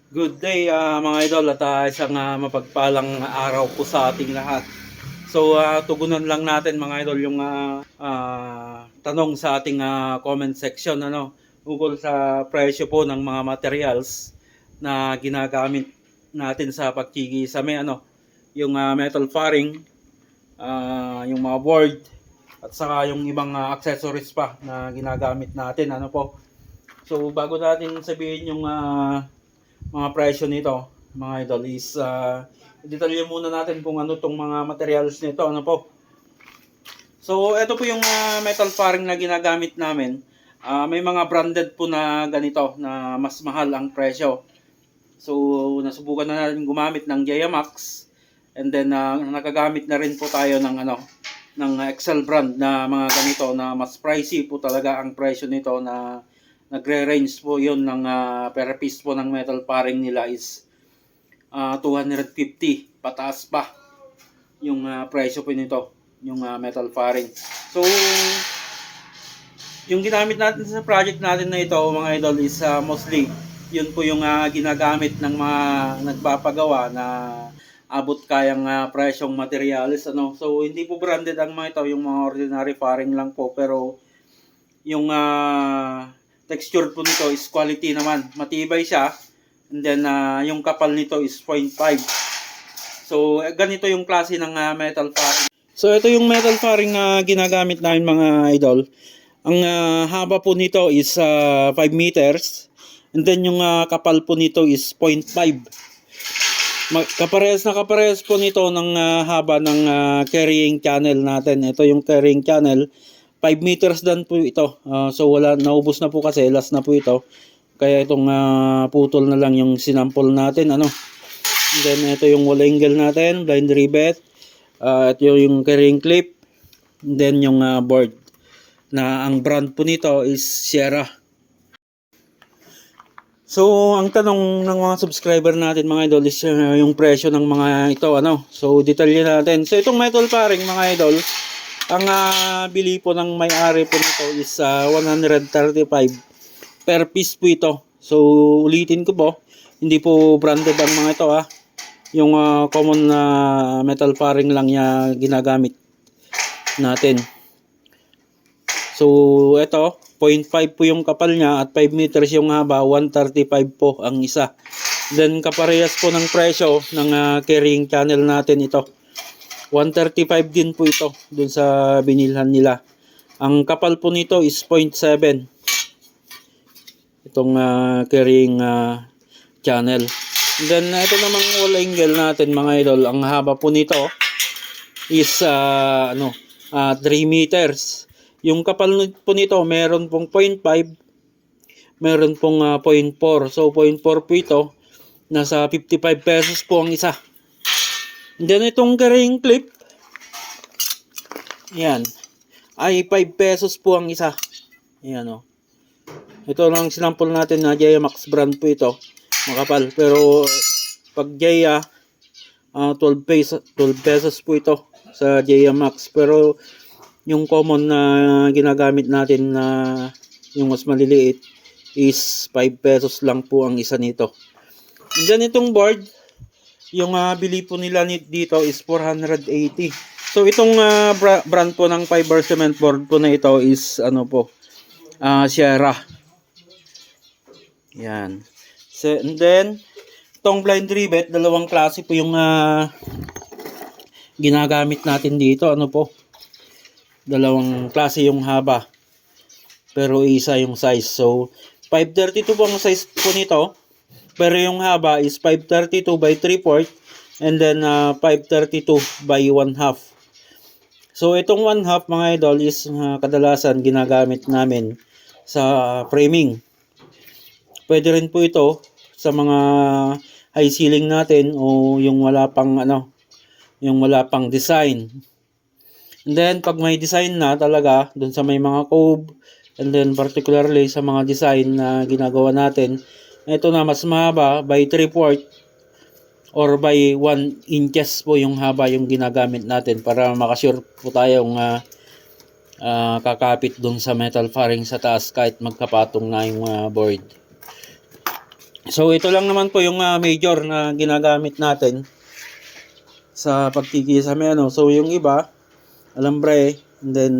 Good day mga idol at isang mapagpalang araw po sa ating lahat. So tugunan lang natin mga idol yung tanong sa ating comment section ukol sa presyo po ng mga materials na ginagamit natin sa pagkikisame yung metal faring, yung mga board at saka yung ibang accessories pa na ginagamit natin po. So bago natin sabihin yung mga presyo nito mga idol is detalye muna natin kung ano tong mga materials nito po. So ito po yung metal faring na ginagamit namin. May mga branded po na ganito na mas mahal ang presyo. So nasubukan na natin gumamit ng Jayamax, and then nakagamit na rin po tayo ng ng Excel brand na mga ganito na mas pricey po talaga ang presyo nito, na nagre-range po yun ng per piece po ng metal paring nila is 250 pataas pa yung presyo po nito, yung metal paring. So yung ginamit natin sa project natin na ito mga idol is mostly yun po yung ginagamit ng mga nagpapagawa na abot kayang presyong materials So hindi po branded ang mga ito, yung mga ordinary paring lang po, pero yung texture po nito is quality naman, matibay siya, and then yung kapal nito is 0.5. So ganito yung klase ng metal faring. So ito yung metal faring na ginagamit namin mga idol. Ang haba po nito is 5 meters, and then yung kapal po nito is 0.5. Kaparehas po nito ng haba ng carrying channel natin. Ito yung carrying channel, 5 meters dan po ito. So naubos na po kasi, last na po ito. Kaya itong putol na lang yung sinampol natin And then ito yung wall angle natin, blind rivet. Ito yung carrying clip. And then yung board na ang brand po nito is Sierra. So ang tanong ng mga subscriber natin mga idol is yung presyo ng mga ito So detalye natin. So itong metal paring mga idol, ang bili po ng may-ari po nito is 135 per piece po ito. So ulitin ko po, hindi po branded ang mga ito Yung common na metal paring lang niya ginagamit natin. So ito, 0.5 po yung kapal niya at 5 meters yung haba, 135 po ang isa. Then kaparehas po ng presyo ng carrying channel natin ito. 135 din po ito dun sa binilhan nila. Ang kapal po nito is 0.7. Itong carrying channel. And then ito namang wall angle natin mga idol. Ang haba po nito is 3 meters. Yung kapal po nito meron pong 0.5, meron pong 0.4. So 0.4 po ito, nasa 55 pesos po ang isa. And then itong carrying clip, yan, ay 5 pesos po ang isa. Ayan Ito lang sinampol natin na Jayamax brand po ito, makapal. Pero pag Jaya, 12 pesos po ito sa Jayamax. Pero yung common na ginagamit natin na yung mas maliliit is 5 pesos lang po ang isa nito. And then itong board, yung bili po nila dito is 480. So itong brand po ng fiber cement board po na ito is Sierra. Yan. So, and then itong blind rivet, dalawang klase po yung ginagamit natin dito. Dalawang klase yung haba, pero isa yung size. So 532 po ang size po nito, pero yung haba is 532 by 3/4, and then 532 by 1/2. So itong 1/2 mga idol is kadalasan ginagamit namin sa framing. Pwede rin po ito sa mga high ceiling natin o yung wala pang design. And then pag may design na talaga dun sa may mga cove, and then particularly sa mga design na ginagawa natin, ito na mas mahaba by 3/4 or by 1 inches po yung haba yung ginagamit natin para makasure po tayong kakapit dun sa metal faring sa taas kahit magkapatong na yung board. So ito lang naman po yung major na ginagamit natin sa pagkikisame ano. So yung iba, alambre, and then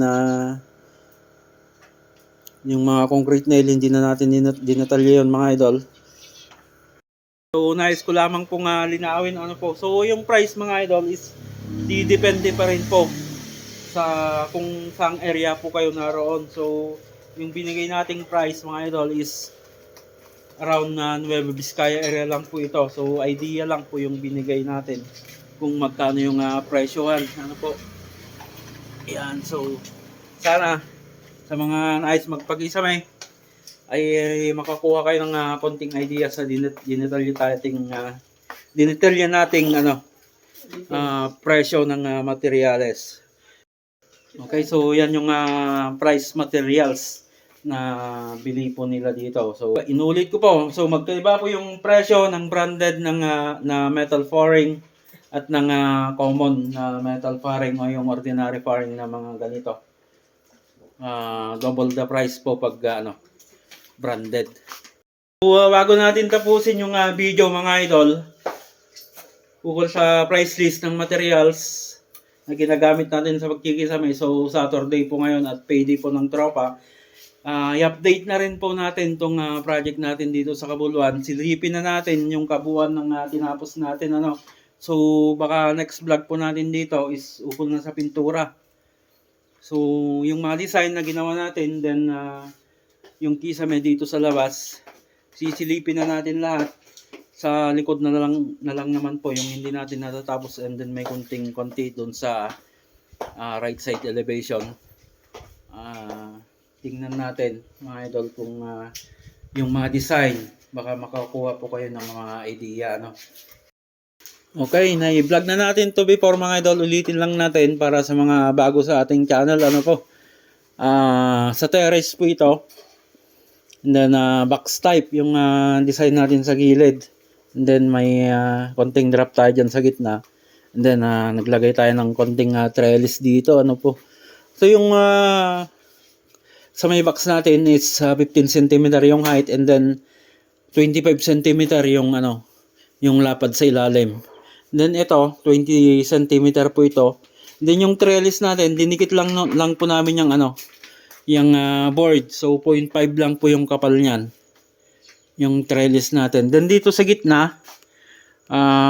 yung mga concrete nail hindi na natin dinatalye yun mga idol. So nais ko lamang pong linawin ano po. So yung price mga idol is depende pa rin po sa kung saang area po kayo naroon. So yung binigay nating price mga idol is around Nueva Vizcaya area lang po ito. So idea lang po yung binigay natin kung magkano yung presyohan. Ano po? Yan. So sana sa mga nais magpag-isame ay makakuha kayo ng konting idea sa dinitalya nating presyo ng materyales. Okay, so yan yung price materials na bili po nila dito. So inulit ko po. So magkaiba po yung presyo ng branded ng na metal fairing at ng common na metal fairing o yung ordinary fairing na mga ganito. Double the price po pag branded. So, bago natin tapusin yung video mga idol, ukol sa price list ng materials na ginagamit natin sa pagkikisame. So Saturday po ngayon at payday po ng tropa. I-update na rin po natin tong project natin dito sa Cabuluan. Silipin na natin yung kabuuan ng tinapos natin ano. So baka next vlog po natin dito is ukol na sa pintura. So yung mga design na ginawa natin, then yung kisame dito sa labas, sisilipin na natin lahat. Sa likod na lang naman po yung hindi natin natatapos, and then may konti doon sa right side elevation. Tingnan natin mga idol kung yung mga design, baka makakuha po kayo ng mga idea ano. Okay, na-vlog na natin to before mga idol. Ulitin lang natin para sa mga bago sa ating channel ano po. Sa terrace po ito. And then box type yung design natin sa gilid. And then may konting drop tayo dyan sa gitna. And then naglagay tayo ng konting trellis dito ano po. So yung sa may box natin is 15 cm yung height, and then 25 cm yung yung lapad sa ilalim. Then ito 20 cm po ito. Then yung trellis natin dinikit lang po namin yung yung board. So 0.5 lang po yung kapal niyan. Yung trellis natin. Then dito sa gitna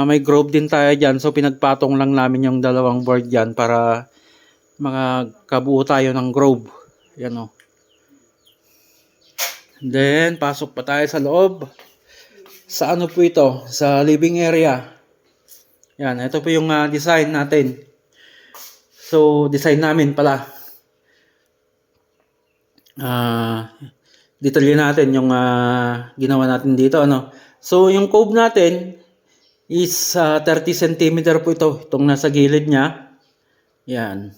may groove din tayo diyan. So pinagpatong lang namin yung dalawang board diyan para makakabuo tayo ng groove. Yan o. Then pasok pa tayo sa loob. Sa ano po ito? Sa living area. Yan, ito po yung design natin. So design namin pala. Detalye natin yung ginawa natin dito ano. So yung cove natin is 30 cm po ito, itong nasa gilid niya. Yan.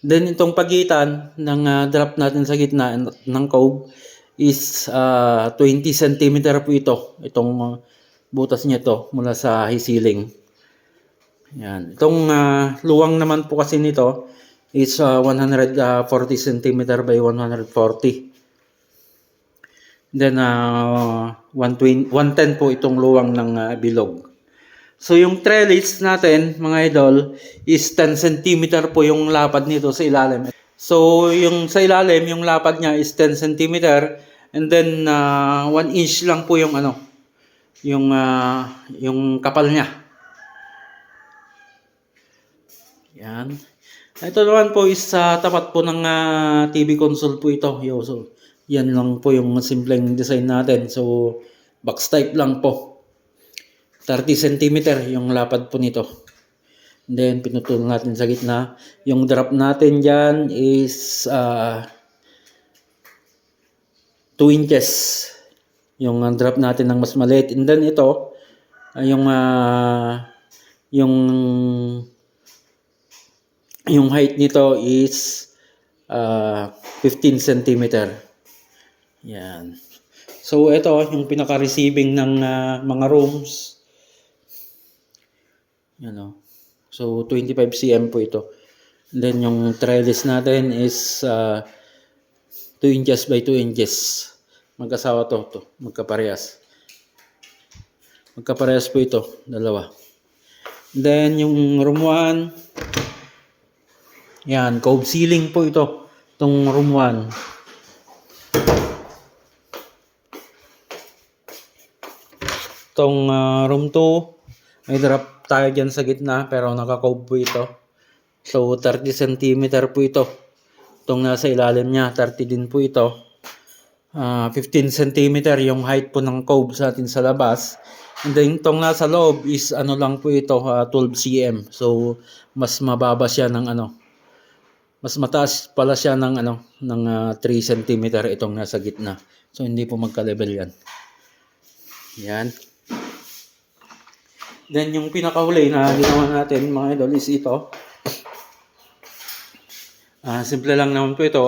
Then itong pagitan ng drop natin sa gitna ng cove is 20 cm po ito. Itong butas niya to mula sa high ceiling. Yan. Itong luwang naman po kasi nito is 140 cm by 140. Then 110 po itong luwang ng bilog. So yung trellis natin mga idol is 10 cm po yung lapad nito sa ilalim. So yung sa ilalim yung lapad niya is 10 cm, and then 1 inch lang po yung yung kapal niya. Yan. Ito naman po is tapat po ng TV console po ito. So yan lang po yung simpleng design natin. So box type lang po. 30 cm yung lapad po nito. And then pinutol natin sa gitna. Yung drop natin dyan is 2 inches. Yung drop natin ng mas maliit. And then ito yung height nito is 15 cm. Yan. So ito yung pinaka-receiving ng mga rooms. Yan o. So 25 cm po ito. And then yung trellis natin is 2 inches by 2 inches. Magkasawa to magkaparehas. Magkaparehas po ito, dalawa. Then yung room 1, yan, cove ceiling po ito. Itong room 1. Itong room 2, may drop tayo dyan sa gitna pero naka-cove po ito. So 30 cm po ito. Itong nasa ilalim niya, 30 din po ito. 15 cm yung height po ng cove sa atin sa labas. And then itong nasa loob is ano lang po ito, 12 cm. So mas mababa siya ng ano. Mas mataas pala siya ng ano, ng 3 cm itong nasa gitna. So hindi po magka-level 'yan. Yan. Then yung pinakahuli na ginawa natin mga idol is ito. Simple lang naman po ito.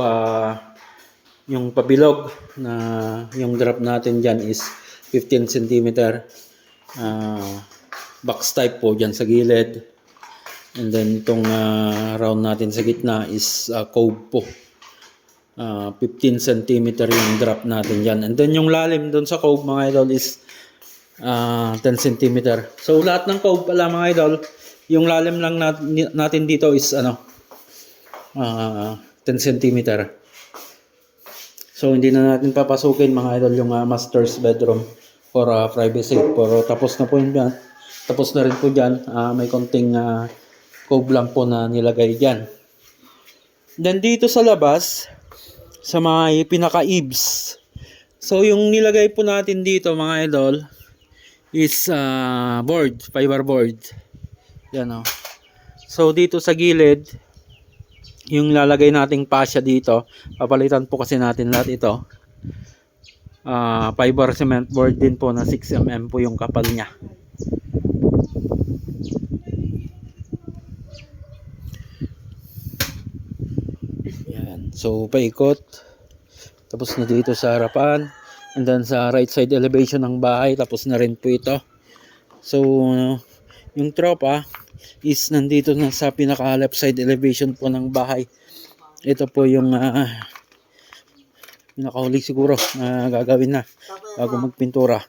Yung pabilog na yung drop natin dyan is 15 cm. Box type po dyan sa gilid. And then itong round natin sa gitna is cove po. 15 cm yung drop natin dyan. And then yung lalim doon sa cove mga idol is 10 cm. So lahat ng cove pala mga idol, yung lalim lang natin dito is ano, 10 cm. So hindi na natin papasukin mga idol yung master's bedroom for privacy. Pero tapos na po yan. Tapos na rin po dyan. May konting cove lang po na nilagay dyan. Then dito sa labas, sa mga pinaka-eaves. So yung nilagay po natin dito mga idol is board, fiber board. Yan o. So dito sa gilid, yung lalagay nating pasya dito, papalitan po kasi natin lahat ito. Fiber cement board din po na 6mm po yung kapal niya. Yan. So paikot. Tapos na dito sa harapan. And then sa right side elevation ng bahay, tapos na rin po ito. So yung tropa is nandito na sa pinaka left side elevation po ng bahay. Ito po yung pinakahuli siguro na gagawin na bago magpintura.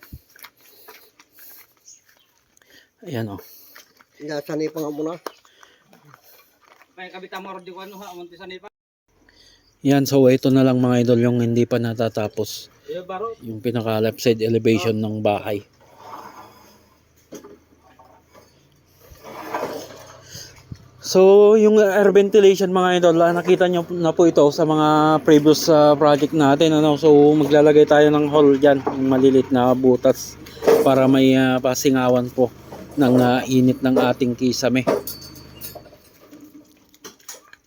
Ayan o. Sanay pa nga muna. Yan, so ito na lang mga idol yung hindi pa natatapos. Yung pinaka left side elevation ng bahay. So, yung air ventilation mga idol, nakita nyo na po ito sa mga previous project natin. Ano? So, maglalagay tayo ng hole dyan, yung malilit na butas para may pasingawan po ng init ng ating kisame.